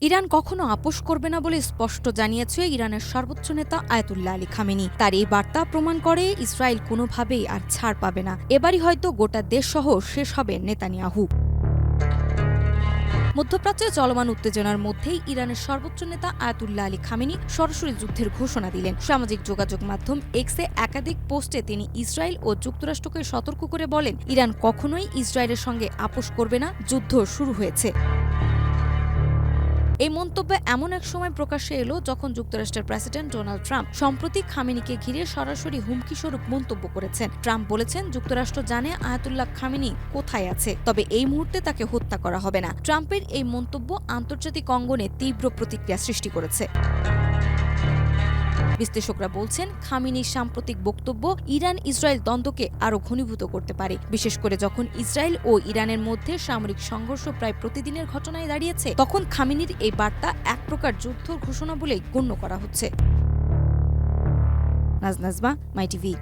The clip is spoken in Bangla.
ইরান কখনো আপোস করবে না বলে স্পষ্ট জানিয়েছে ইরানের সর্বোচ্চ নেতা আয়াতুল্লাহ আলী খামেনি। তার এই বার্তা প্রমাণ করে ইসরায়েল কোনোভাবেই আর ছাড় পাবে না। এবারই হয়তো গোটা দেশসহ শেষ হবে নেতানিয়াহু। মধ্যপ্রাচ্যে চলমান উত্তেজনার মধ্যেই ইরানের সর্বোচ্চ নেতা আয়াতুল্লাহ আলী খামেনি সরাসরি যুদ্ধের ঘোষণা দিলেন। সামাজিক যোগাযোগ মাধ্যম এক্সে একাধিক পোস্টে তিনি ইসরায়েল ও যুক্তরাষ্ট্রকে সতর্ক করে বলেন, ইরান কখনোই ইসরায়েলের সঙ্গে আপোস করবে না, যুদ্ধ শুরু হয়েছে। এই মন্তব্য এমন এক সময় প্রকাশ্যে এলো যখন যুক্তরাষ্ট্রের প্রেসিডেন্ট ডোনাল্ড ট্রাম্প সম্প্রতি খামেনিকে ঘিরে সরাসরি হুমকিস্বরূপ মন্তব্য করেছেন। ট্রাম্প বলেছেন, যুক্তরাষ্ট্র জানে আয়াতুল্লাহ খামেনি কোথায় আছে, তবে এই মুহূর্তে তাকে হত্যা করা হবে না। ট্রাম্পের এই মন্তব্য আন্তর্জাতিক অঙ্গনে তীব্র প্রতিক্রিয়া সৃষ্টি করেছে। বিশ্লেষকরা বলছেন, খামেনির সাম্প্রতিক বক্তব্য ইরান ইসরায়েল দ্বন্দ্বকে আরও ঘনীভূত করতে পারে, বিশেষ করে যখন ইসরায়েল ও ইরানের মধ্যে সামরিক সংঘর্ষ প্রায় প্রতিদিনের ঘটনায় দাঁড়িয়েছে। তখন খামেনির এই বার্তা এক প্রকার যুদ্ধ ঘোষণা বলেই গণ্য করা হচ্ছে। নাজনাজমা, মাই টিভি।